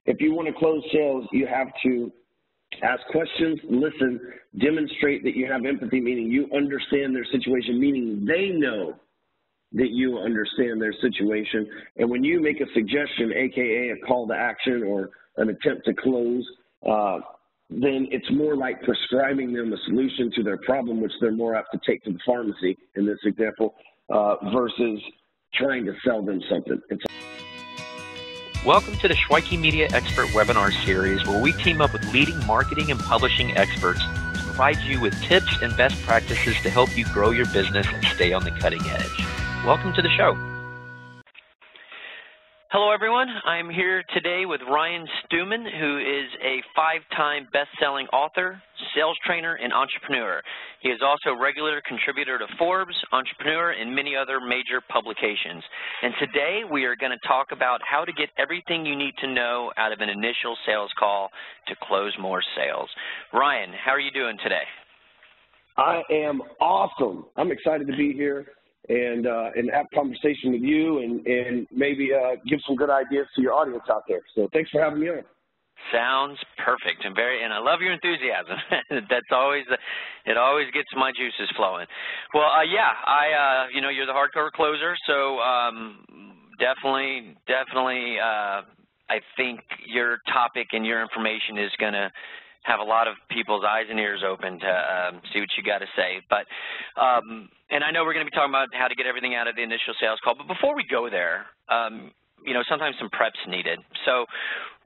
If you want to close sales, you have to ask questions, listen, demonstrate that you have empathy, meaning you understand their situation, meaning they know that you understand their situation. And when you make a suggestion, AKA a call to action or an attempt to close, then it's more like prescribing them a solution to their problem, which they're more apt to take to the pharmacy in this example, versus trying to sell them something. Welcome to the Shweiki Media Expert Webinar Series, where we team up with leading marketing and publishing experts to provide you with tips and best practices to help you grow your business and stay on the cutting edge. Welcome to the show. Hello, everyone. I'm here today with Ryan Stewman, who is a 5-time best-selling author, sales trainer, and entrepreneur. He is also a regular contributor to Forbes, Entrepreneur, and many other major publications. And today we are going to talk about how to get everything you need to know out of an initial sales call to close more sales. Ryan, how are you doing today? I am awesome. I'm excited to be here and have a conversation with you and maybe give some good ideas to your audience out there. So thanks for having me on. Sounds perfect and I love your enthusiasm. That's always it always gets my juices flowing. Well, you know, you're the hardcore closer, so definitely I think your topic and your information is going to have a lot of people's eyes and ears open to see what you got to say. But and I know we're going to be talking about how to get everything out of the initial sales call. But before we go there, you know, sometimes some prep's needed. So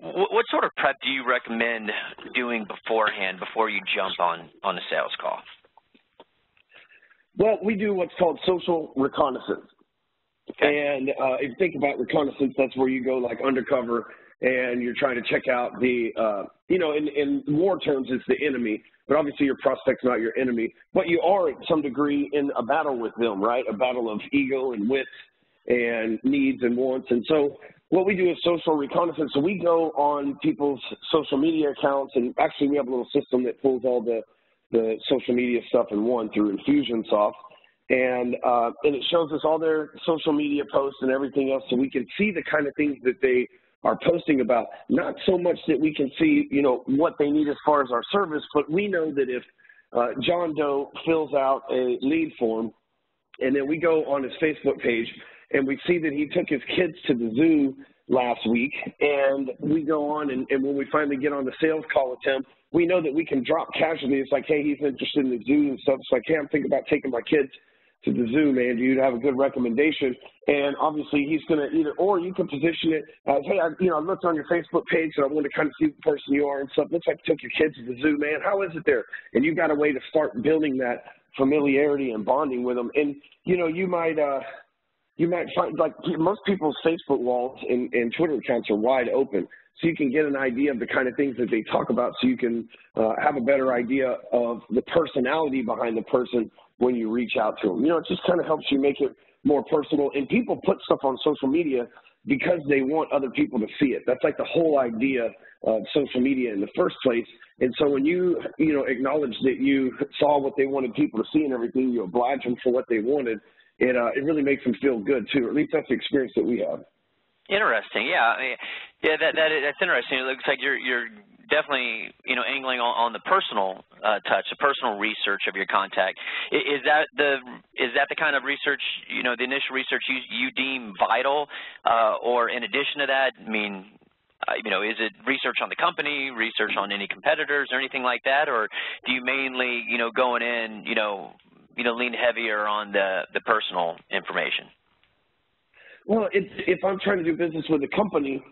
what sort of prep do you recommend doing beforehand before you jump on a sales call? Well, we do what's called social reconnaissance. Okay. And if you think about reconnaissance, that's where you go like undercover and you're trying to check out the, you know, in war terms, it's the enemy, but obviously your prospect's not your enemy. But you are, at some degree, in a battle with them, right? A battle of ego and wits and needs and wants. And so what we do is social reconnaissance. So we go on people's social media accounts, and actually we have a little system that pulls all the social media stuff in one through Infusionsoft. And it shows us all their social media posts and everything else, so we can see the kind of things that they are posting about. Not so much that we can see, you know, what they need as far as our service, but we know that if John Doe fills out a lead form, and then we go on his Facebook page, and we see that he took his kids to the zoo last week, and we go on, and when we finally get on the sales call with him, we know that we can drop casually. It's like, hey, he's interested in the zoo and stuff. It's like, hey, I'm thinking about taking my kids to the zoo, man. Do you have a good recommendation? And obviously he's going to either, or you can position it as, hey, I looked on your Facebook page and I want to kind of see the person you are and stuff. Looks like you took your kids to the zoo, man. How is it there? And you've got a way to start building that familiarity and bonding with them. And, you know, you might find, like, most people's Facebook walls and Twitter accounts are wide open. So you can get an idea of the kind of things that they talk about, so you can have a better idea of the personality behind the person when you reach out to them. You know, it just kind of helps you make it more personal. And people put stuff on social media because they want other people to see it. That's like the whole idea of social media in the first place. And so when you acknowledge that you saw what they wanted people to see and everything, you oblige them for what they wanted, it really makes them feel good too. Or at least that's the experience that we have. Interesting, yeah. That's interesting. It looks like you're definitely, you know, angling on the personal touch, the personal research of your contact. Is that the kind of research, you know, the initial research you deem vital, or in addition to that, I mean, you know, is it research on the company, research on any competitors or anything like that, or do you mainly, you know, going in, you know, lean heavier on the personal information? Well, if I'm trying to do business with a company,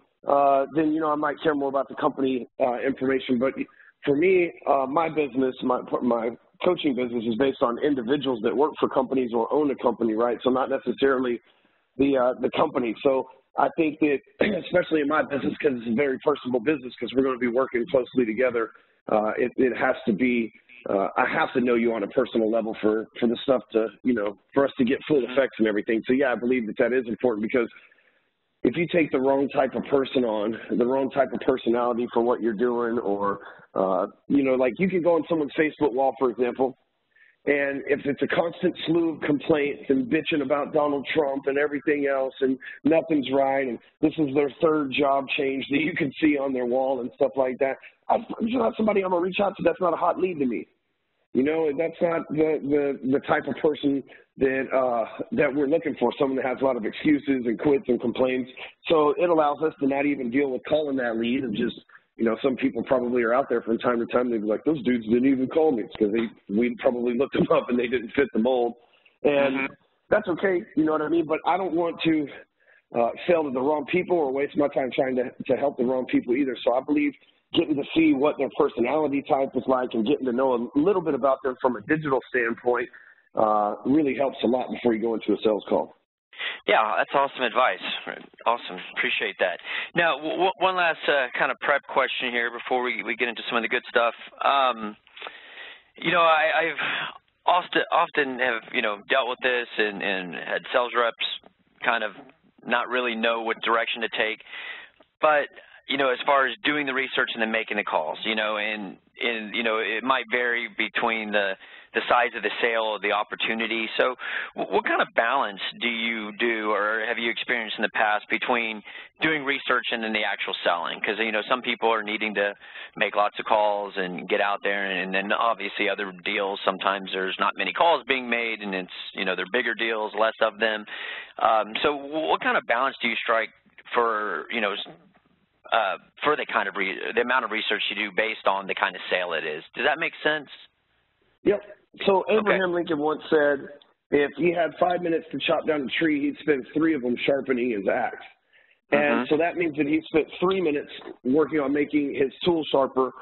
then, you know, I might care more about the company information. But for me, my business, my coaching business is based on individuals that work for companies or own a company, right? So not necessarily the company. So I think that, especially in my business, because it's a very personable business, because we're going to be working closely together, it has to be, I have to know you on a personal level for the stuff to, you know, for us to get full effects and everything. So, yeah, I believe that is important, because if you take the wrong type of person on, the wrong type of personality for what you're doing, or, you know, like you can go on someone's Facebook wall, for example, And if it's a constant slew of complaints and bitching about Donald Trump and everything else and nothing's right, and this is their third job change that you can see on their wall and stuff like that, I'm not somebody I'm going to reach out to. That's not a hot lead to me. You know, that's not the type of person that we're looking for, someone that has a lot of excuses and quits and complains. So it allows us to not even deal with calling that lead and just, you know, some people probably are out there from time to time. They'd be like, those dudes didn't even call me because we probably looked them up and they didn't fit the mold. And that's okay, you know what I mean? But I don't want to sell to the wrong people or waste my time trying to help the wrong people either. So I believe getting to see what their personality type is like and getting to know a little bit about them from a digital standpoint really helps a lot before you go into a sales call. Yeah, that's awesome advice. Awesome. Appreciate that. Now, one last kind of prep question here before we get into some of the good stuff. You know, I've often have, you know, dealt with this and had sales reps kind of not really know what direction to take. But, you know, as far as doing the research and then making the calls, you know, and you know, it might vary between the size of the sale or the opportunity. So what kind of balance do you do or have you experienced in the past between doing research and then the actual selling? Because, you know, some people are needing to make lots of calls and get out there, and then obviously other deals, sometimes there's not many calls being made and it's, you know, they're bigger deals, less of them. So what kind of balance do you strike for, you know, for the kind of the amount of research you do based on the kind of sale it is? Does that make sense? Yep. So Abraham Lincoln once said, if he had 5 minutes to chop down a tree, he'd spend 3 of them sharpening his axe. And so that means that he spent 3 minutes working on making his tool sharper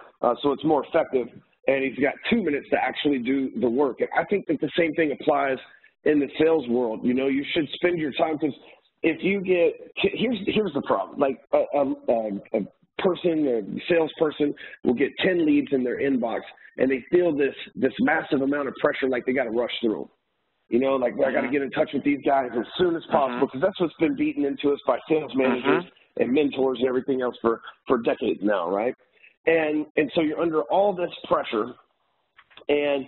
so it's more effective, and he's got 2 minutes to actually do the work. And I think that the same thing applies in the sales world. You know, you should spend your time, because if you get, here's the problem. Like a person, a salesperson will get 10 leads in their inbox, and they feel this massive amount of pressure, like they got to rush through them. You know, like, I got to get in touch with these guys as soon as possible, because that's what's been beaten into us by sales managers and mentors and everything else for decades now, right? And so you're under all this pressure, and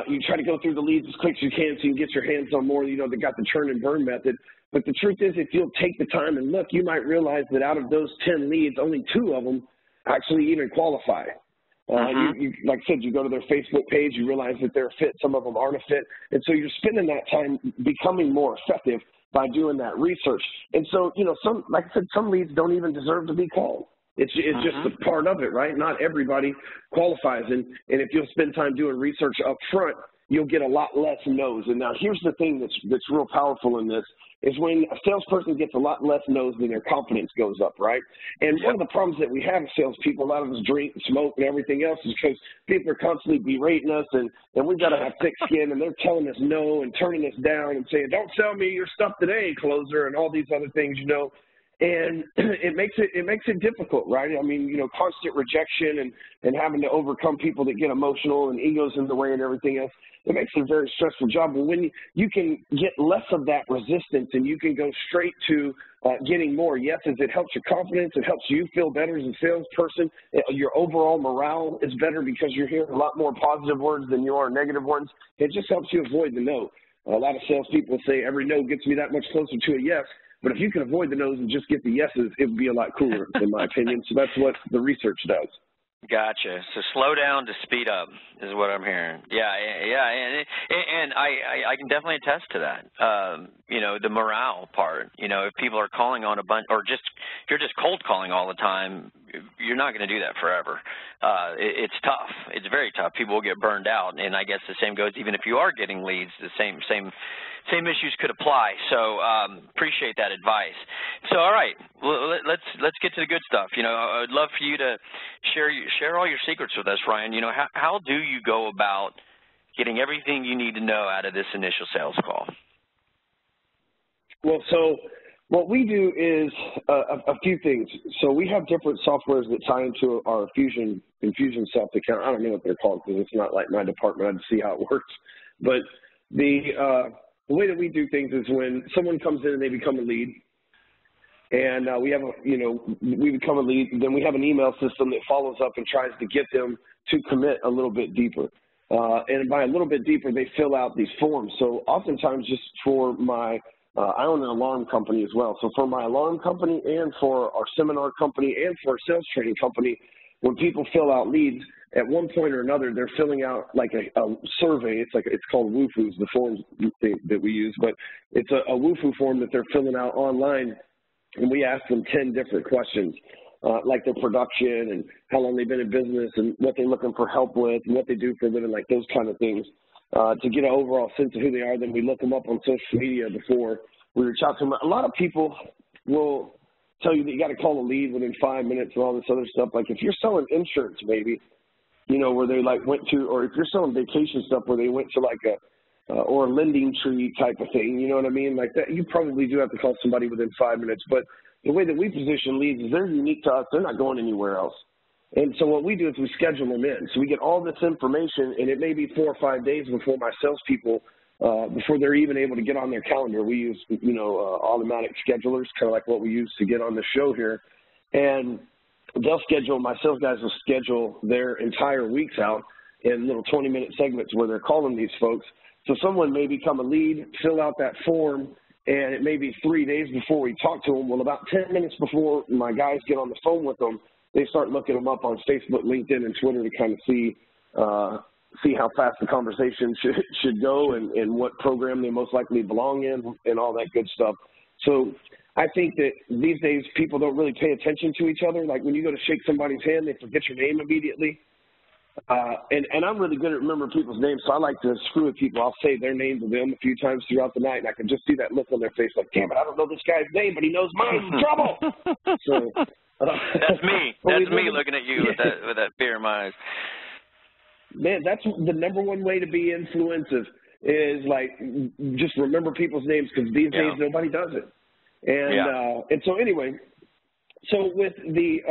you try to go through the leads as quick as you can so you can get your hands on more, you know, they got the churn and burn method. But the truth is, if you'll take the time and look, you might realize that out of those 10 leads, only 2 of them actually even qualify. You, like I said, you go to their Facebook page, you realize that they're a fit, some of them aren't a fit. And so you're spending that time becoming more effective by doing that research. And so, you know, like I said, some leads don't even deserve to be called. It's just a part of it, right? Not everybody qualifies. And if you'll spend time doing research up front, you'll get a lot less no's. And now here's the thing that's real powerful in this, is when a salesperson gets a lot less no's, then their confidence goes up, right? And one of the problems that we have as salespeople, a lot of us drink and smoke and everything else, is because people are constantly berating us, and we've got to have thick skin, and they're telling us no and turning us down and saying, don't sell me your stuff today, closer, and all these other things, you know. And it makes it difficult, right? I mean, you know, constant rejection and having to overcome people that get emotional and egos in the way and everything else. It makes it a very stressful job. But when you can get less of that resistance and you can go straight to getting more yeses, it helps your confidence. It helps you feel better as a salesperson. Your overall morale is better because you're hearing a lot more positive words than you are negative ones. It just helps you avoid the no. A lot of salespeople say every no gets me that much closer to a yes. But if you can avoid the no's and just get the yeses, it would be a lot cooler, in my opinion. So that's what the research does. Gotcha. So slow down to speed up is what I'm hearing. Yeah, and I can definitely attest to that. You know, the morale part. You know, if people are calling on a bunch, or just if you're just cold calling all the time, you're not going to do that forever. It's tough. It's very tough. People will get burned out, and I guess the same goes even if you are getting leads. The same issues could apply. So appreciate that advice. So all right, well, let's get to the good stuff. You know, I'd love for you to share all your secrets with us, Ryan. You know, how do you go about getting everything you need to know out of this initial sales call? Well, so what we do is a few things. So we have different softwares that tie into our Infusionsoft account. I don't know what they're called because it's not like my department. I have to see how it works. But the way that we do things is when someone comes in and they become a lead, and we become a lead, then we have an email system that follows up and tries to get them to commit a little bit deeper. and by a little bit deeper, they fill out these forms. So oftentimes just for my, I own an alarm company as well. So for my alarm company and for our seminar company and for our sales training company, when people fill out leads, at one point or another, they're filling out like a survey. It's called WooFoos, the forms that we use, but it's a WooFoo form that they're filling out online, and we ask them 10 different questions, like their production and how long they've been in business and what they're looking for help with and what they do for a living, like those kind of things, to get an overall sense of who they are. Then we look them up on social media before we reach out to them. A lot of people will tell you that you got to call a lead within 5 minutes and all this other stuff. Like if you're selling insurance, maybe, you know, where they like went to, or if you're selling vacation stuff where they went to like or a lending tree type of thing, you know what I mean? Like that, you probably do have to call somebody within 5 minutes. But the way that we position leads is they're unique to us. They're not going anywhere else. And so what we do is we schedule them in. So we get all this information, and it may be 4 or 5 days before my salespeople, before they're even able to get on their calendar. We use, you know, automatic schedulers, kind of like what we use to get on the show here. And they'll schedule, my sales guys will schedule their entire weeks out in little 20-minute segments where they're calling these folks. So someone may become a lead, fill out that form, and it may be 3 days before we talk to them. Well, about 10 minutes before my guys get on the phone with them, they start looking them up on Facebook, LinkedIn, and Twitter to kind of see how fast the conversation should go and what program they most likely belong in and all that good stuff. So I think that these days people don't really pay attention to each other. Like when you go to shake somebody's hand, they forget your name immediately. And I'm really good at remembering people's names, so I like to screw with people. I'll say their name to them a few times throughout the night, and I can just see that look on their face like, damn it, I don't know this guy's name, but he knows mine. Trouble! So, that's me. That's me looking at you with that fear in my eyes. Man, that's the number one way to be influensive is like just remember people's names, because these days nobody does it. And so anyway, so with the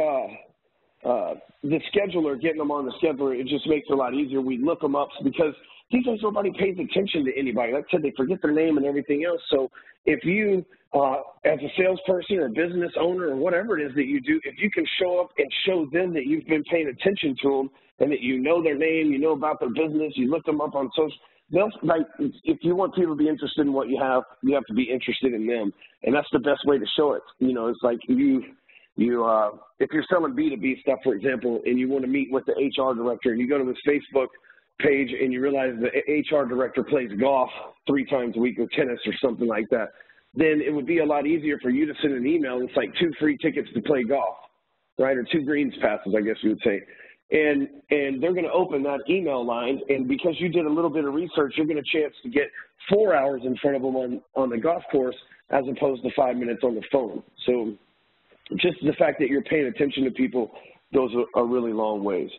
scheduler, getting them on the scheduler, it just makes it a lot easier. We look them up because these days nobody pays attention to anybody. Like I said, they forget their name and everything else. So if you, as a salesperson or business owner or whatever it is that you do, if you can show up and show them that you've been paying attention to them and that you know their name, you know about their business, you look them up on social, like if you want people to be interested in what you have to be interested in them. And that's the best way to show it. You know, it's like if you're selling B2B stuff, for example, and you want to meet with the HR director and you go to his Facebook page and you realize the HR director plays golf 3 times a week or tennis or something like that, then it would be a lot easier for you to send an email. It's like 2 free tickets to play golf, right? Or 2 greens passes, I guess you would say. And they're going to open that email line, and because you did a little bit of research, you're going to chance to get 4 hours in front of them on the golf course as opposed to 5 minutes on the phone. So just the fact that you're paying attention to people goes a really long ways.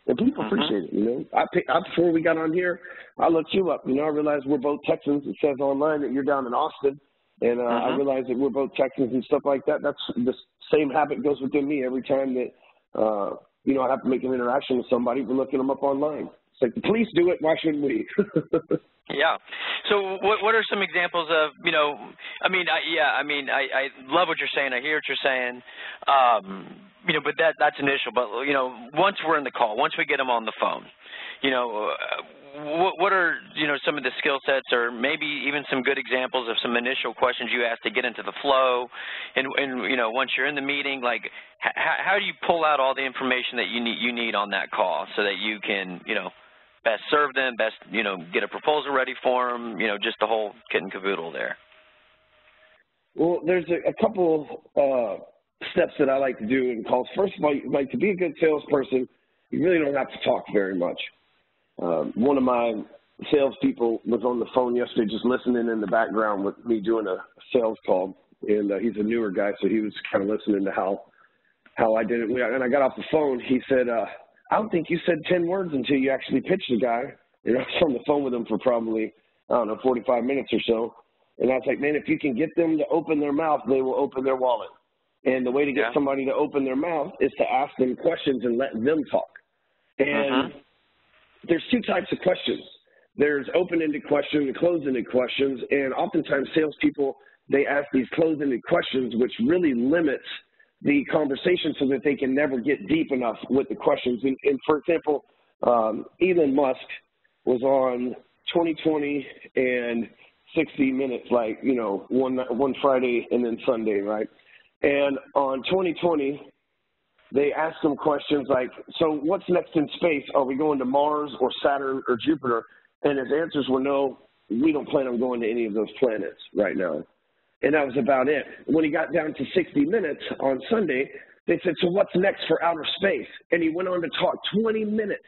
And people appreciate it, you know. Before we got on here, I looked you up. You know, I realized we're both Texans. It says online that you're down in Austin. And I realized that we're both Texans and stuff like that. That's the same habit goes within me every time that, you know, I have to make an interaction with somebody. We're looking them up online. It's like, the police do it. Why shouldn't we? Yeah. So what are some examples of, you know, I love what you're saying. I hear what you're saying. You know, but that's initial. But, you know, once we're in the call, once we get them on the phone, you know, what are, you know, some of the skill sets or maybe even some good examples of some initial questions you ask to get into the flow? And you know, once you're in the meeting, like how do you pull out all the information that you need on that call so that you can, you know, best serve them, best, you know, get a proposal ready for them, you know, just the whole kit and caboodle there? Well, there's a couple steps that I like to do in calls. First of all, like to be a good salesperson, you really don't have to talk very much. One of my salespeople was on the phone yesterday just listening in the background with me doing a sales call, and he's a newer guy, so he was kind of listening to how I did it. And I got off the phone. He said, I don't think you said 10 words until you actually pitched the guy. And I was on the phone with him for probably, 45 minutes or so. And I was like, man, if you can get them to open their mouth, they will open their wallet. And the way to get somebody to open their mouth is to ask them questions and let them talk. And there's 2 types of questions. There's open-ended questions and closed-ended questions. And oftentimes salespeople, they ask these closed-ended questions, which really limits the conversation so that they can never get deep enough with the questions. And for example, Elon Musk was on 20/20 and 60 Minutes, like, you know, one Friday and then Sunday, right? And on 20/20, they asked them questions like, so what's next in space? Are we going to Mars or Saturn or Jupiter? And his answers were, no, we don't plan on going to any of those planets right now. And that was about it. When he got down to 60 Minutes on Sunday, they said, so what's next for outer space? And he went on to talk 20 minutes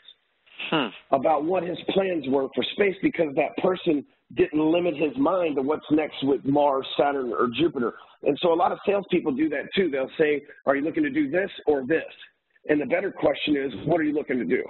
about what his plans were for space, because that person didn't limit his mind to what's next with Mars, Saturn, or Jupiter. And so a lot of salespeople do that too. They'll say, are you looking to do this or this? And the better question is, what are you looking to do?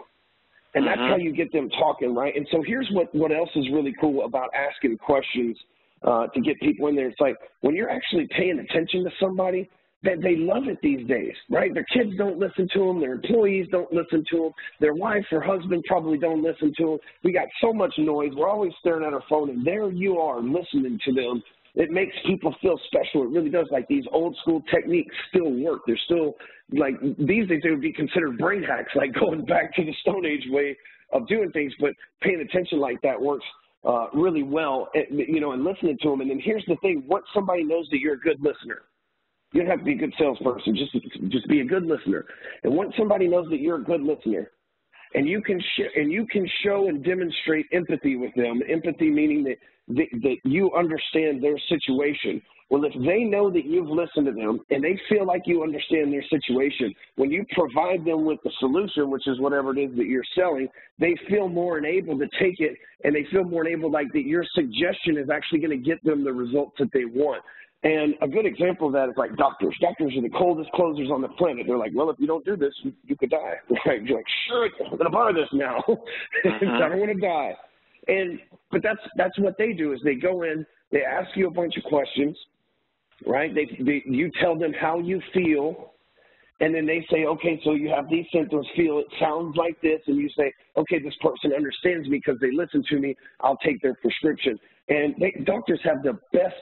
And that's how you get them talking, right? And so here's what else is really cool about asking questions to get people in there. It's like when you're actually paying attention to somebody, that they love it these days, right? Their kids don't listen to them. Their employees don't listen to them. Their wife or husband probably don't listen to them. We got so much noise. We're always staring at our phone, and there you are listening to them. It makes people feel special. It really does. Like, these old school techniques still work. They're still, like, these days they would be considered brain hacks, like going back to the Stone Age way of doing things, but paying attention like that works really well, you know, and listening to them. And then here's the thing. Once somebody knows that you're a good listener, you don't have to be a good salesperson, just be a good listener. And once somebody knows that you're a good listener, and you can show and demonstrate empathy with them, empathy meaning that you understand their situation. Well, if they know that you've listened to them and they feel like you understand their situation, when you provide them with the solution, which is whatever it is that you're selling, they feel more enabled to take it, and they feel more enabled, like, that your suggestion is actually going to get them the results that they want. And a good example of that is like doctors. Doctors are the coldest closers on the planet. They're like, well, if you don't do this, you could die. Right? You're like, sure, I'm going to buy this now. I don't want to die. But that's what they do, is they go in, they ask you a bunch of questions, right? You tell them how you feel, and then they say, okay, so you have these symptoms, feel it sounds like this, and you say, okay, this person understands me because they listen to me, I'll take their prescription. And doctors have the best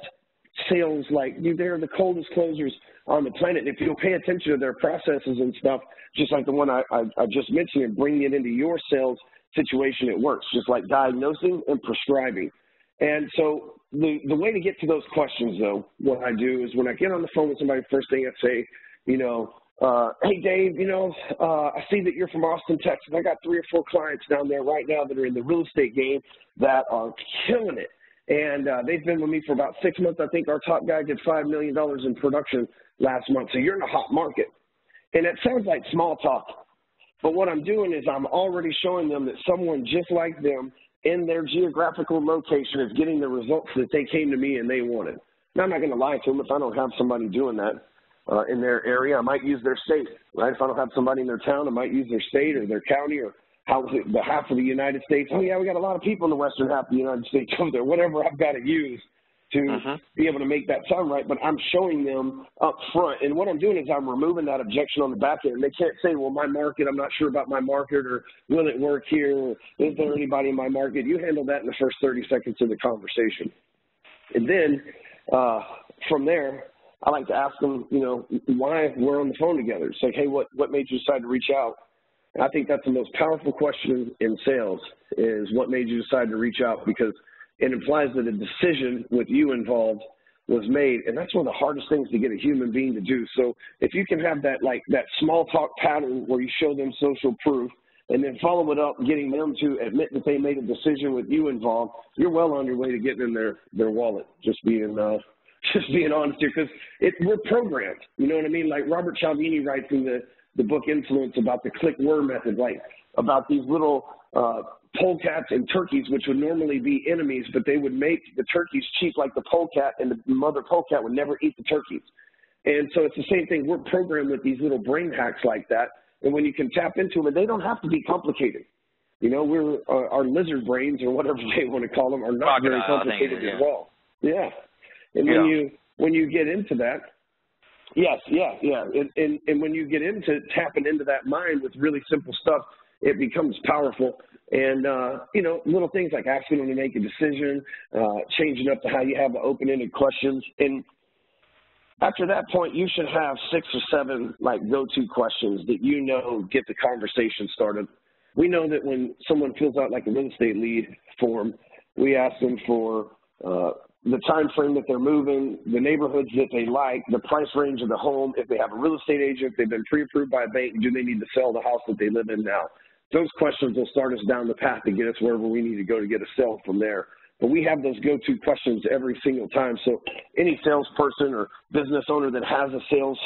sales, like, they're the coldest closers on the planet. If you'll pay attention to their processes and stuff, just like the one I just mentioned, and bringing it into your sales situation, it works, just like diagnosing and prescribing. And so the way to get to those questions, though, what I do is when I get on the phone with somebody, first thing I say, you know, hey, Dave, you know, I see that you're from Austin, Texas. I got 3 or 4 clients down there right now that are in the real estate game that are killing it. And they've been with me for about 6 months. I think our top guy did $5 million in production last month. So you're in a hot market. And it sounds like small talk. But what I'm doing is I'm already showing them that someone just like them in their geographical location is getting the results that they came to me and they wanted. Now, I'm not going to lie to them. If I don't have somebody doing that in their area, I might use their state, right? If I don't have somebody in their town, I might use their state or their county or the half of the United States. Oh, yeah, we got a lot of people in the western half of the United States over there, whatever I've got to use to be able to make that sound right. But I'm showing them up front. And what I'm doing is I'm removing that objection on the back end. They can't say, well, my market, I'm not sure about my market, or will it work here, or is there anybody in my market? You handle that in the first 30 seconds of the conversation. And then from there, I like to ask them, you know, why we're on the phone together. It's like, hey, what made you decide to reach out? And I think that's the most powerful question in sales, is what made you decide to reach out, because it implies that a decision with you involved was made, and that's one of the hardest things to get a human being to do. So if you can have that, like, that small talk pattern where you show them social proof and then follow it up, getting them to admit that they made a decision with you involved, you're well on your way to getting in their wallet, just being honest here, because we're programmed. You know what I mean? Like Robert Cialdini writes in the book Influence about the click-word method, like about these little polecats and turkeys, which would normally be enemies, but they would make the turkeys cheat like the polecat, and the mother polecat would never eat the turkeys. And so it's the same thing. We're programmed with these little brain hacks like that, and when you can tap into them, and they don't have to be complicated. You know, our lizard brains, or whatever they want to call them, are not very complicated at all. Yeah. And when you get into that, yes, yeah. And when you get into tapping into that mind with really simple stuff, it becomes powerful. And, you know, little things like asking them to make a decision, changing up to how you have open-ended questions. And after that point, you should have 6 or 7, like, go-to questions that you know get the conversation started. we know that when someone fills out like a real estate lead form, we ask them for the time frame that they're moving, the neighborhoods that they like, the price range of the home, if they have a real estate agent, they've been pre-approved by a bank, do they need to sell the house that they live in now? Those questions will start us down the path to get us wherever we need to go to get a sale from there. But we have those go-to questions every single time. So any salesperson or business owner that has a sales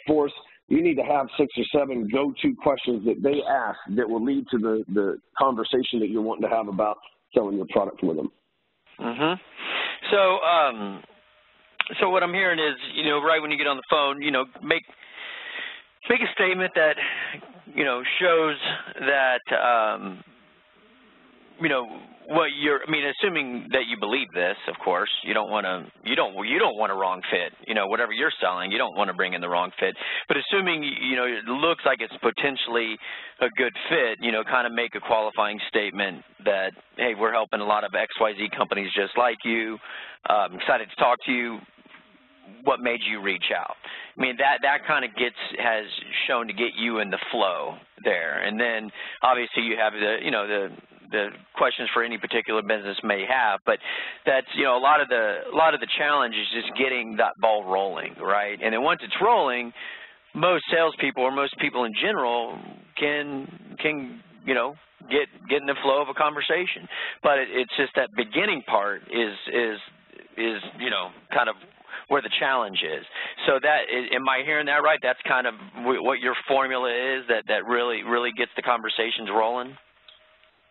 force, you need to have 6 or 7 go-to questions that they ask that will lead to the conversation that you're wanting to have about selling your product with them. Mm-hmm. So what I'm hearing is, right when you get on the phone, make a statement that, shows that, what assuming that you believe this, of course, you don't want a wrong fit, whatever you're selling, you don't want to bring in the wrong fit, but assuming, it looks like it's potentially a good fit, kind of make a qualifying statement that, hey, we're helping a lot of XYZ companies just like you, excited to talk to you, what made you reach out? That kind of has shown to get you in the flow there, and then obviously you have the questions for any particular business may have, but that's a lot of the challenge is just getting that ball rolling, right? And then once it's rolling, most salespeople or most people in general can get in the flow of a conversation, but it's just that beginning part is kind of where the challenge is. So am I hearing that right? That's kind of what your formula is, that really gets the conversations rolling?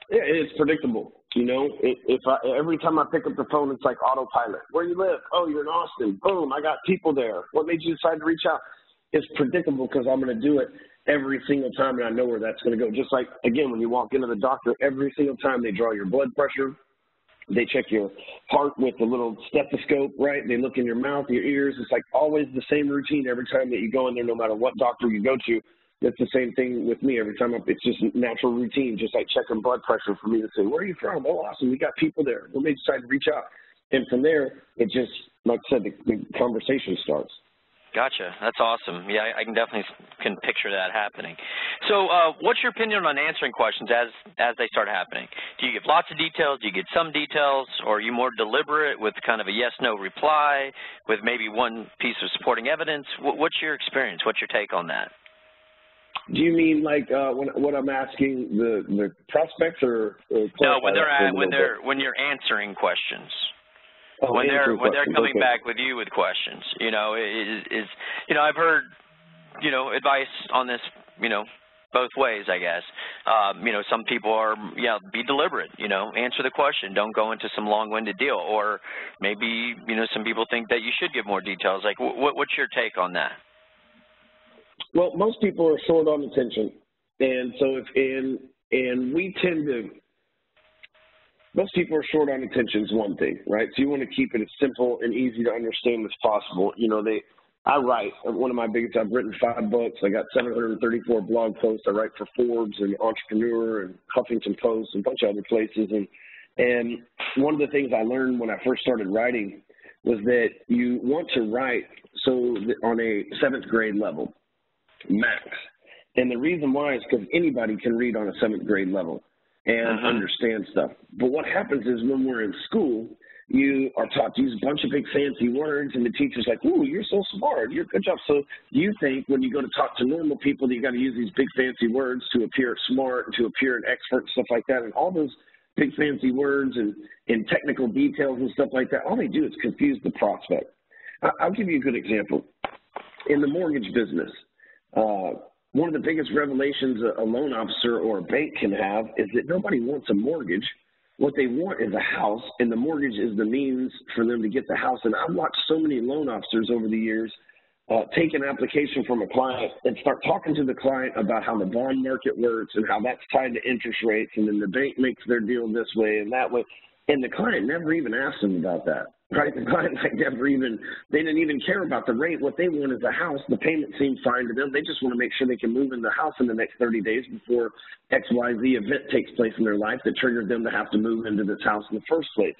Yeah, it's predictable. Every time I pick up the phone, it's like autopilot. Where you live? Oh, you're in Austin. Boom, I got people there. What made you decide to reach out? It's predictable because I'm going to do it every single time, and I know where that's going to go. Just like, again, when you walk into the doctor, every single time they draw your blood pressure, they check your heart with a little stethoscope, right? They look in your mouth, your ears. It's like always the same routine every time that you go in there, no matter what doctor you go to. It's the same thing with me every time. It's just natural routine, just like checking blood pressure for me to say, where are you from? Oh, awesome. We got people there. What made you decide to reach out? And from there, it just, like I said, the conversation starts. Gotcha. That's awesome. Yeah, I can definitely picture that happening. So what's your opinion on answering questions as they start happening? Do you give lots of details? Do you get some details? Or are you more deliberate with kind of a yes-no reply with maybe one piece of supporting evidence? What's your experience? What's your take on that? Do you mean like what I'm asking the prospects or no, when you're answering questions? Oh, when they're coming back with you with questions, I've heard, advice on this, both ways, I guess. Some people are, be deliberate, answer the question. Don't go into some long-winded deal. Or maybe, some people think that you should give more details. Like, what's your take on that? Well, most people are short on attention. And so most people are short on attention is one thing, right? So you want to keep it as simple and easy to understand as possible. I write. One of my biggest, I've written 5 books. I got 734 blog posts. I write for Forbes and Entrepreneur and Huffington Post and a bunch of other places. And one of the things I learned when I first started writing was that you want to write on a 7th grade level, max. And the reason why is because anybody can read on a 7th grade level and understand stuff. But what happens is when we're in school, you are taught to use a bunch of big fancy words, and the teacher's like, ooh, you're so smart, you're good job. So you think when you go to talk to normal people that you got to use these big fancy words to appear smart and to appear an expert and stuff like that, and all those big fancy words and technical details and stuff like that, all they do is confuse the prospect. I'll give you a good example. In the mortgage business, one of the biggest revelations a loan officer or a bank can have is that nobody wants a mortgage. What they want is a house, and the mortgage is the means for them to get the house. And I've watched so many loan officers over the years take an application from a client and start talking to the client about how the bond market works and how that's tied to interest rates, and then the bank makes their deal this way and that way. And the client never even asked them about that. Right, the client they didn't even care about the rate. What they want is a house. The payment seems fine to them. They just want to make sure they can move in the house in the next 30 days before XYZ event takes place in their life that triggered them to have to move into this house in the first place.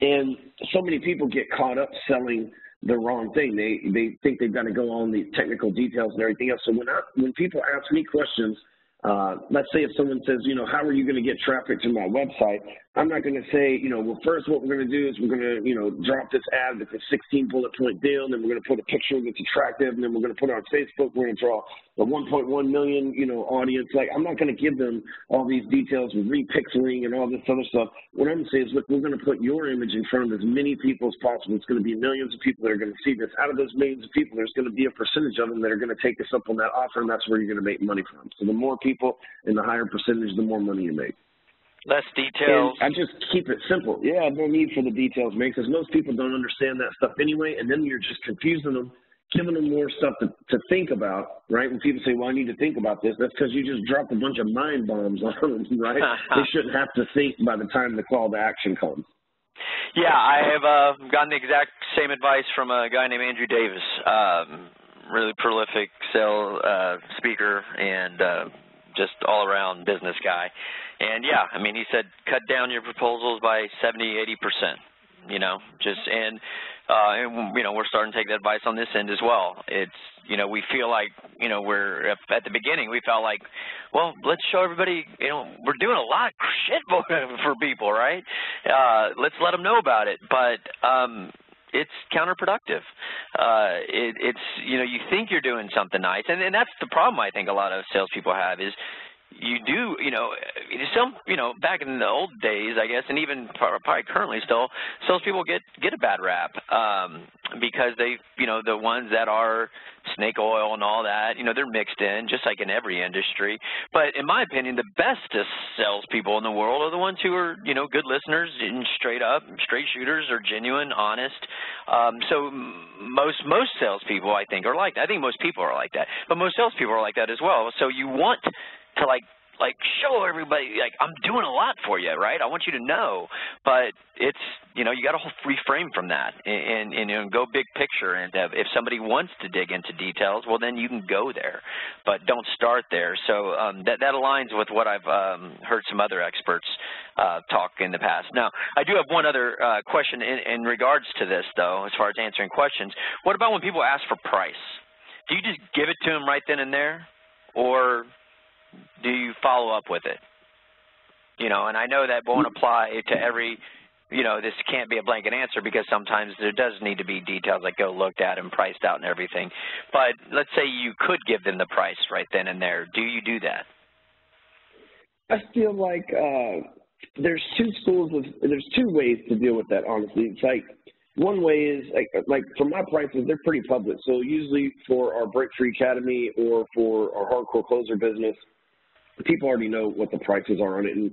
And so many people get caught up selling the wrong thing. They think they've got to go on the technical details and everything else. So when people ask me questions let's say if someone says, you know, how are you going to get traffic to my website? I'm not going to say, you know, well, first what we're going to do is we're going to, you know, drop this ad with a 16 bullet point deal, and then we're going to put a picture that's attractive, and then we're going to put it on Facebook. We're going to draw a 1.1 million, you know, audience. Like, I'm not going to give them all these details with repixeling and all this other stuff. What I'm going to say is, look, we're going to put your image in front of as many people as possible. It's going to be millions of people that are going to see this. Out of those millions of people, there's going to be a percentage of them that are going to take us up on that offer, and that's where you're going to make money from. So the more people and the higher percentage, the more money you make. Less details. And I just keep it simple. Yeah, no need for the details, man, because most people don't understand that stuff anyway, and then you're just confusing them, giving them more stuff to think about, right? When people say, well, I need to think about this, that's because you just dropped a bunch of mind bombs on them, right? They shouldn't have to think by the time the call to action comes. Yeah, I have gotten the exact same advice from a guy named Andrew Davis, really prolific speaker and just all-around business guy. And, yeah, I mean, he said cut down your proposals by 70, 80%, you know, just and you know, we're starting to take that advice on this end as well. It's, you know, we feel like, you know, we're at the beginning, we felt like, well, let's show everybody, you know, we're doing a lot of shit for people, right? Let's let them know about it. But it's counterproductive. It's, you know, you think you're doing something nice, and that's the problem I think a lot of salespeople have is you do, you know, back in the old days, I guess, and even probably currently still, salespeople get a bad rap because they, you know, the ones that are snake oil and all that, you know, they're mixed in, just like in every industry. But in my opinion, the bestest salespeople in the world are the ones who are, you know, good listeners and straight shooters, are genuine, honest. So most salespeople, I think, are like that. I think most people are like that, but most salespeople are like that as well. So you want to like show everybody, like, I'm doing a lot for you, right? I want you to know, but it's, you know, you got to reframe from that and you know, go big picture. And if somebody wants to dig into details, well, then you can go there, but don't start there. So that aligns with what I've heard some other experts talk in the past. Now, I do have one other question in regards to this, though, as far as answering questions. What about when people ask for price? Do you just give it to them right then and there, or do you follow up with it? You know, and I know that won't apply to every, you know, this can't be a blanket answer because sometimes there does need to be details that go looked at and priced out and everything. But let's say you could give them the price right then and there. Do you do that? I feel like there's two ways to deal with that, honestly. It's like, one way is, like for my prices, they're pretty public. So usually for our Break Free Academy or for our Hardcore Closer business, people already know what the prices are on it. And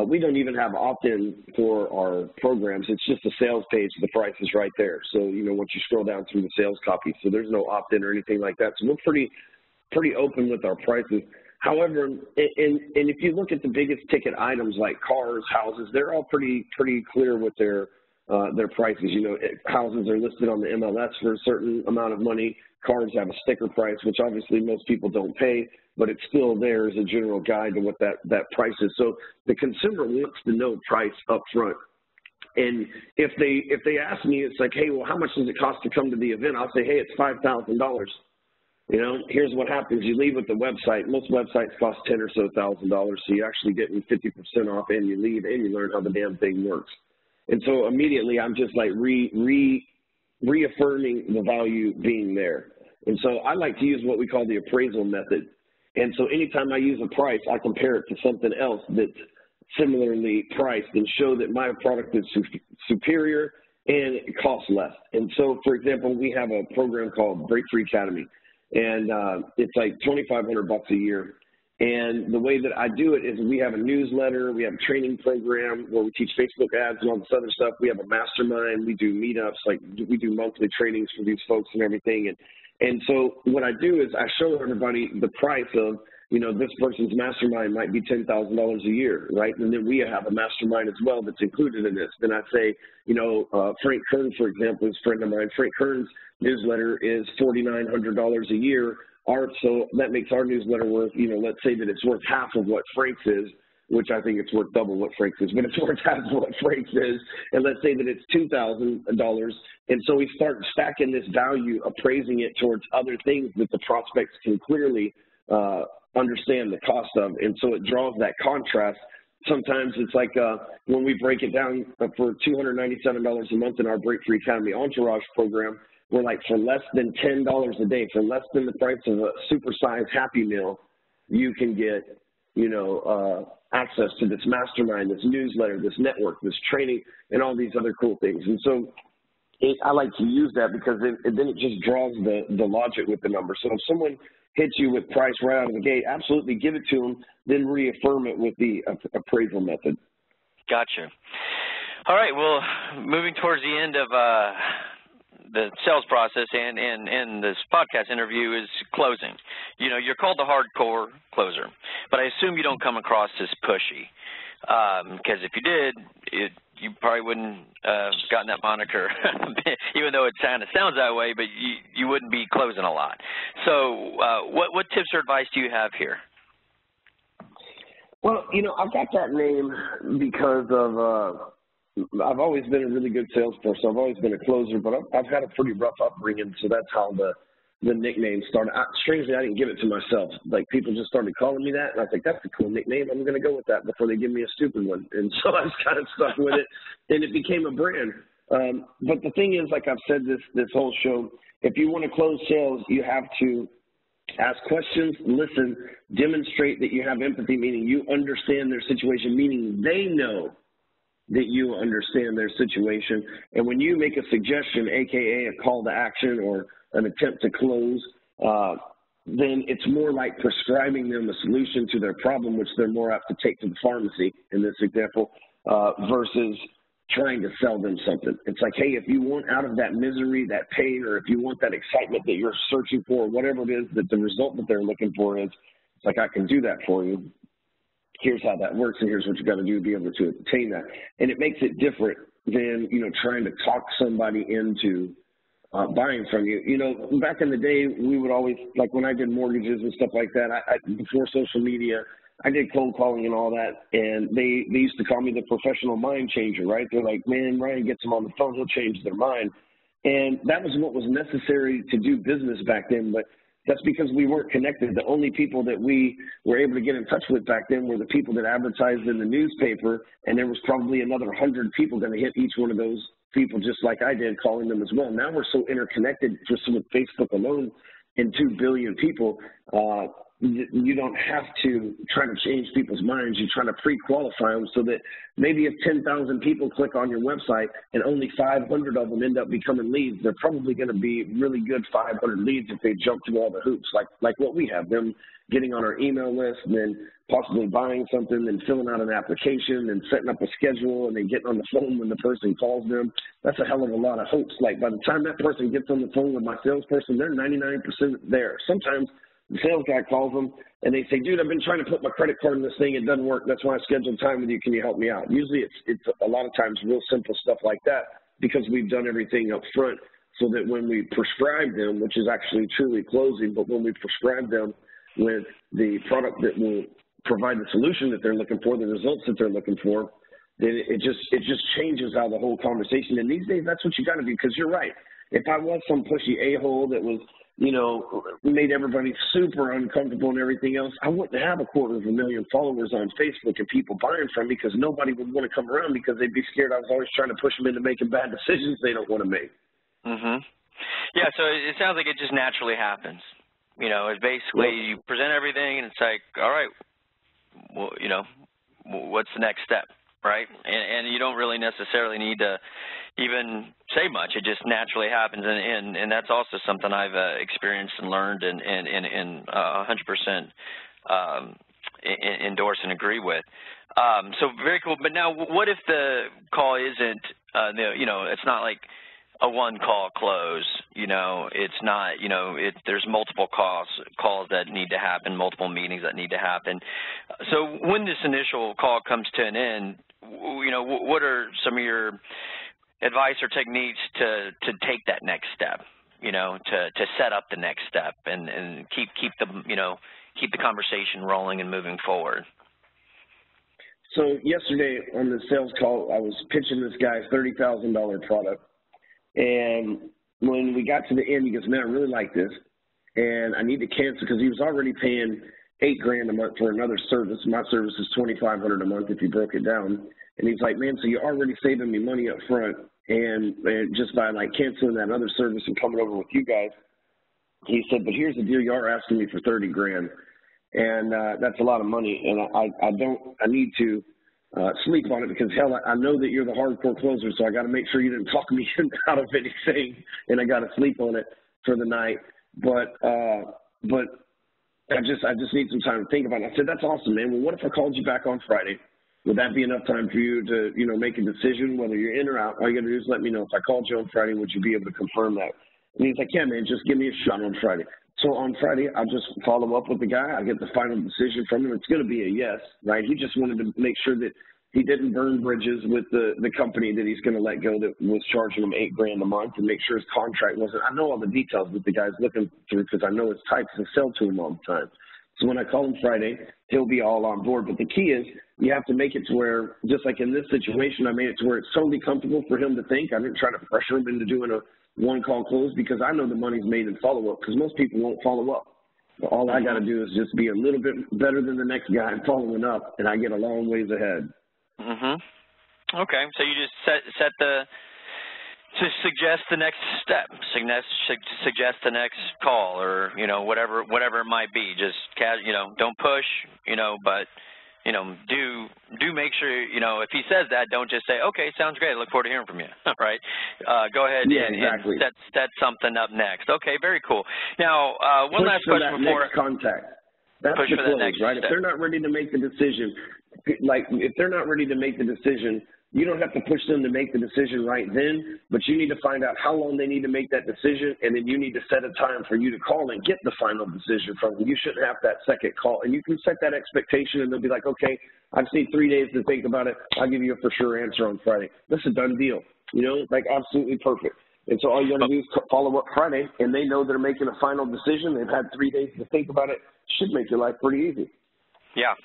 we don't even have opt-in for our programs. It's just a sales page. The price is right there. So, you know, once you scroll down through the sales copy, so there's no opt-in or anything like that. So we're pretty open with our prices. However, and if you look at the biggest ticket items like cars, houses, they're all pretty clear with their prices. You know, houses are listed on the MLS for a certain amount of money. Cars have a sticker price, which obviously most people don't pay, but it's still there as a general guide to what that price is. So the consumer wants to know price up front. And if they ask me, it's like, hey, well, how much does it cost to come to the event? I'll say, hey, it's $5,000. You know, here's what happens. You leave with the website. Most websites cost $10,000 or so, so you're actually getting 50% off, and you leave, and you learn how the damn thing works. And so immediately I'm just like reaffirming the value being there. And so I like to use what we call the appraisal method. And so anytime I use a price, I compare it to something else that's similarly priced and show that my product is superior and it costs less. And so, for example, we have a program called Break Free Academy, and it's like $2,500 a year. And the way that I do it is we have a newsletter, we have a training program where we teach Facebook ads and all this other stuff. We have a mastermind, we do meetups, like we do monthly trainings for these folks and everything. And so what I do is I show everybody the price of, you know, this person's mastermind might be $10,000 a year, right? And then we have a mastermind as well that's included in this. Then I say, you know, Frank Kern, for example, is a friend of mine. Frank Kern's newsletter is $4,900 a year. So that makes our newsletter worth, you know, let's say that it's worth half of what Frank's is, which I think it's worth double what Frank's is, but it's worth half of what Frank's is. And let's say that it's $2,000. And so we start stacking this value, appraising it towards other things that the prospects can clearly understand the cost of. And so it draws that contrast. Sometimes it's like when we break it down for $297 a month in our Break Free Academy Entourage program, we're like, for less than $10 a day, for less than the price of a supersized Happy Meal, you can get, you know, access to this mastermind, this newsletter, this network, this training, and all these other cool things. And so I like to use that because then it just draws the logic with the number. So if someone hits you with price right out of the gate, absolutely give it to them, then reaffirm it with the appraisal method. Gotcha. All right, well, moving towards the end of the sales process and this podcast interview is closing. You know, you're called the hardcore closer, but I assume you don't come across as pushy, because if you did, you probably wouldn't have gotten that moniker, even though it kind of sounds that way, but you wouldn't be closing a lot. So what tips or advice do you have here? Well, you know, I've got that name because of I've always been a really good salesperson. I've always been a closer, but I've had a pretty rough upbringing, so that's how the nickname started. Strangely, I didn't give it to myself. Like, people just started calling me that, and I think that's a cool nickname. I'm going to go with that before they give me a stupid one. And so I just kind of stuck with it, and it became a brand. But the thing is, like I've said this whole show, if you want to close sales, you have to ask questions, listen, demonstrate that you have empathy, meaning you understand their situation, meaning they know that you understand their situation. And when you make a suggestion, AKA a call to action or an attempt to close, then it's more like prescribing them a solution to their problem, which they're more apt to take to the pharmacy in this example, versus trying to sell them something. It's like, hey, if you want out of that misery, that pain, or if you want that excitement that you're searching for, whatever it is that the result that they're looking for is, it's like, I can do that for you. Here's how that works, and here's what you got to do to be able to obtain that. And it makes it different than, you know, trying to talk somebody into buying from you. You know, back in the day, we would always, like when I did mortgages and stuff like that, before social media, I did cold calling and all that, and they used to call me the professional mind changer, right? They're like, man, Ryan gets them on the phone, he'll change their mind. And that was what was necessary to do business back then, but that's because we weren't connected. The only people that we were able to get in touch with back then were the people that advertised in the newspaper, and there was probably another 100 people going to hit each one of those people just like I did, calling them as well. Now we're so interconnected just with Facebook alone and 2 billion people, you don't have to try to change people's minds. You try to pre-qualify them so that maybe if 10,000 people click on your website and only 500 of them end up becoming leads, they're probably going to be really good 500 leads if they jump through all the hoops, like what we have, them getting on our email list and then possibly buying something and filling out an application and setting up a schedule and then getting on the phone when the person calls them. That's a hell of a lot of hopes. Like, by the time that person gets on the phone with my salesperson, they're 99% there. Sometimes the sales guy calls them, and they say, dude, I've been trying to put my credit card in this thing. It doesn't work. That's why I scheduled time with you. Can you help me out? Usually it's a lot of times real simple stuff like that because we've done everything up front so that when we prescribe them, which is actually truly closing, but when we prescribe them with the product that will provide the solution that they're looking for, the results that they're looking for, then it just changes how the whole conversation. And these days, that's what you got to do, because you're right. If I was some pushy a-hole that was, you know, made everybody super uncomfortable and everything else, I wouldn't have 250,000 followers on Facebook and people buying from me, because nobody would want to come around because they'd be scared I was always trying to push them into making bad decisions they don't want to make. Mm-hmm. Yeah, so it sounds like it just naturally happens. You know, it's basically you present everything and it's like, all right, well, you know, what's the next step, right? And you don't really necessarily need to even say much. It just naturally happens, and that's also something I've experienced and learned and 100% endorse and agree with. So very cool. But now, what if the call isn't, you know, it's not like a one-call close, you know, it's not, you know, there's multiple calls that need to happen, multiple meetings that need to happen. So when this initial call comes to an end, you know, what are some of your advice or techniques to take that next step, you know, to set up the next step and keep the conversation rolling and moving forward? So yesterday on the sales call, I was pitching this guy a $30,000 product. And when we got to the end, he goes, man, I really like this. and I need to cancel because he was already paying $8,000 a month for another service. My service is $2,500 a month if you broke it down. And he's like, man, so you're already saving me money up front, and just by like canceling that other service and coming over with you guys. He said, but here's the deal, you are asking me for $30,000, and that's a lot of money, and I need to sleep on it because hell, I know that you're the hardcore closer, so I got to make sure you didn't talk me out of anything, and I got to sleep on it for the night. But I just need some time to think about it. I said, that's awesome, man. Well, what if I called you back on Friday? Would that be enough time for you to, make a decision whether you're in or out? All you got to do is let me know. If I called you on Friday, would you be able to confirm that? And he's like, yeah, man, just give me a shot on Friday. So on Friday, I'll just follow up with the guy. I get the final decision from him. It's going to be a yes, right? He just wanted to make sure that he didn't burn bridges with the company that he's going to let go that was charging him $8,000 a month, and make sure his contract wasn't. I know all the details that the guy's looking through because I know it's tight because I sell to him all the time. So when I call him Friday, he'll be all on board. But the key is you have to make it to where, just like in this situation, I made it to where it's totally comfortable for him to think. I didn't try to pressure him into doing a one-call close because I know the money's made in follow-up because most people won't follow up. But all I got to do is just be a little bit better than the next guy and following up, and I get a long ways ahead. Okay, so you just set to suggest the next step, suggest the next call, or whatever it might be. Just don't push, but do make sure if he says that, don't just say, okay, sounds great, I look forward to hearing from you. Right? Go ahead exactly. and set something up next. Okay, very cool. Now, one last question before next contact. That's push the for close, the next right? step. If they're not ready to make the decision, if they're not ready to make the decision, you don't have to push them to make the decision right then, but you need to find out how long they need to make that decision, and then you need to set a time for you to call and get the final decision from them. You shouldn't have that second call, and you can set that expectation, and they'll be like, okay, I just need 3 days to think about it. I'll give you a for sure answer on Friday. That's a done deal, absolutely perfect. And so all you got to do is follow up Friday, and they know they're making a final decision. They've had 3 days to think about it. Should make your life pretty easy. Yeah.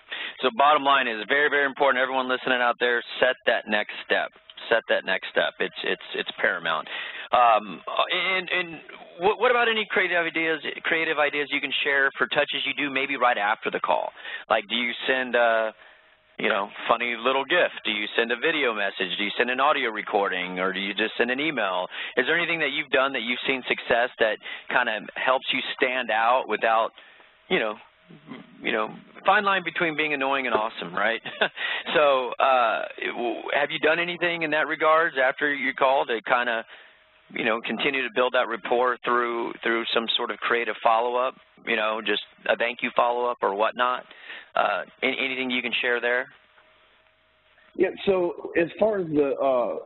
So bottom line is very, very important. Everyone listening out there, set that next step. Set that next step. It's paramount. And what about any creative ideas you can share for touches you do maybe right after the call? Like, do you send a funny little gift? Do you send a video message? Do you send an audio recording, or do you just send an email? Is there anything that you've done that you've seen success that kind of helps you stand out without, fine line between being annoying and awesome, right? So have you done anything in that regards after your call to kind of, continue to build that rapport through some sort of creative follow-up, just a thank you follow-up or whatnot? Anything you can share there? Yeah, so as far as the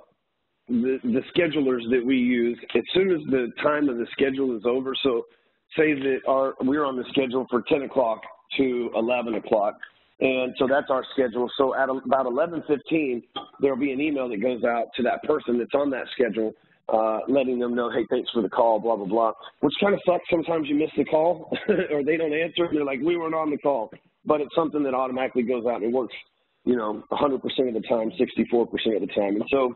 schedulers that we use, as soon as the time of the schedule is over, so say that we're on the schedule for 10 o'clock to 11 o'clock, and so that's our schedule. So at about 11:15, there'll be an email that goes out to that person that's on that schedule, letting them know, hey, thanks for the call, blah, blah, blah, which kind of sucks. Sometimes you miss the call or they don't answer, and they're like, we weren't on the call. But it's something that automatically goes out, and it works, 100% of the time, 64% of the time. And so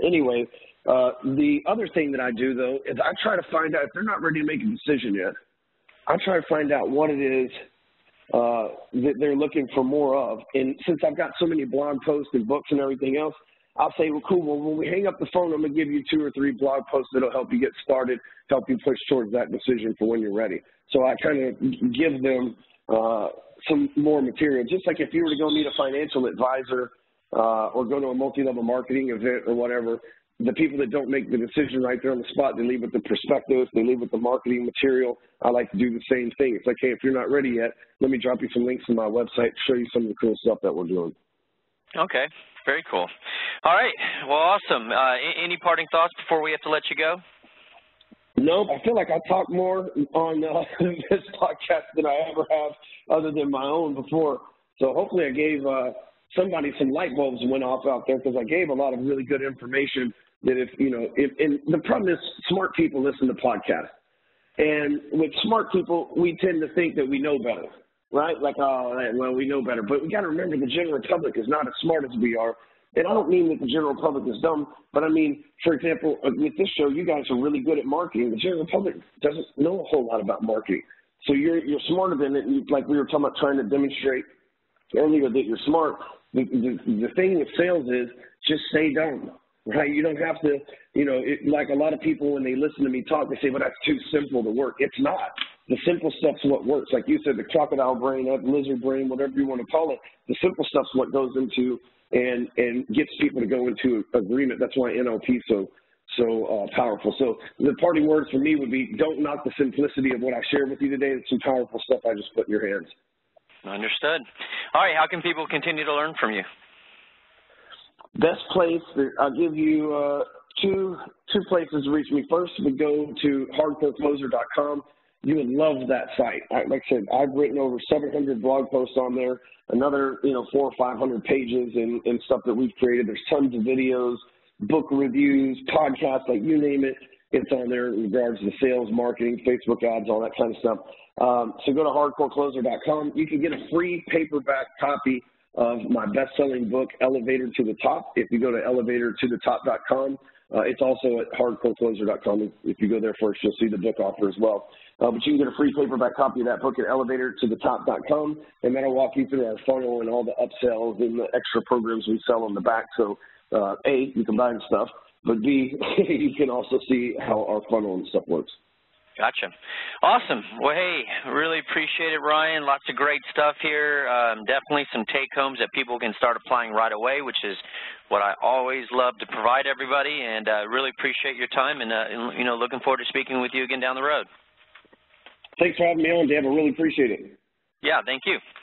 anyway, the other thing that I do, though, is I try to find out if they're not ready to make a decision yet. I try to find out what it is that they're looking for more of. And since I've got so many blog posts and books and everything else, I'll say, well, cool, well, when we hang up the phone, I'm going to give you 2 or 3 blog posts that'll help you get started, help you push towards that decision for when you're ready. So I kind of give them some more material. Just like if you were to go meet a financial advisor or go to a multi-level marketing event or whatever, the people that don't make the decision right there on the spot, they leave with the prospectus, they leave with the marketing material. I like to do the same thing. It's like, hey, if you're not ready yet, let me drop you some links to my website, show you some of the cool stuff that we're doing. Okay, very cool. All right, well, awesome. Any parting thoughts before we have to let you go? Nope, I feel like I talk more on this podcast than I ever have other than my own before. So hopefully I gave somebody some light bulbs went off out there, because I gave a lot of really good information that and the problem is smart people listen to podcasts. And with smart people, we tend to think that we know better, right? Like, oh, well, we know better. But we got to remember the general public is not as smart as we are. And I don't mean that the general public is dumb, but I mean, for example, with this show, you guys are really good at marketing. The general public doesn't know a whole lot about marketing. So you're smarter than it. And like we were talking about trying to demonstrate earlier that you're smart. The thing with sales is just stay dumb, right? You don't have to, like a lot of people when they listen to me talk, they say, well, that's too simple to work. It's not. The simple stuff's what works. Like you said, the crocodile brain, that lizard brain, whatever you want to call it, the simple stuff's what goes into and gets people to go into agreement. That's why NLP is so powerful. So the parting words for me would be, don't knock the simplicity of what I shared with you today. It's some powerful stuff I just put in your hands. Understood. All right, how can people continue to learn from you? Best place, I'll give you two places to reach me. First, we go to hardcorecloser.com. You would love that site. Like I said, I've written over 700 blog posts on there, another 400 or 500 pages and stuff that we've created. There's tons of videos, book reviews, podcasts, like you name it. It's on there in regards to sales, marketing, Facebook ads, all that kind of stuff. So go to hardcorecloser.com. You can get a free paperback copy of my best-selling book, Elevator to the Top. If you go to elevatortothetop.com, it's also at hardcorecloser.com. If you go there first, you'll see the book offer as well. But you can get a free paperback copy of that book at elevatortothetop.com, and that'll walk you through our funnel and all the upsells and the extra programs we sell on the back. So, A, you can buy the stuff, but B, you can also see how our funnel and stuff works. Gotcha. Awesome. Well, hey, really appreciate it, Ryan. Lots of great stuff here. Definitely some take-homes that people can start applying right away, which is what I always love to provide everybody, and really appreciate your time and looking forward to speaking with you again down the road. Thanks for having me on, Dave. I really appreciate it. Yeah, thank you.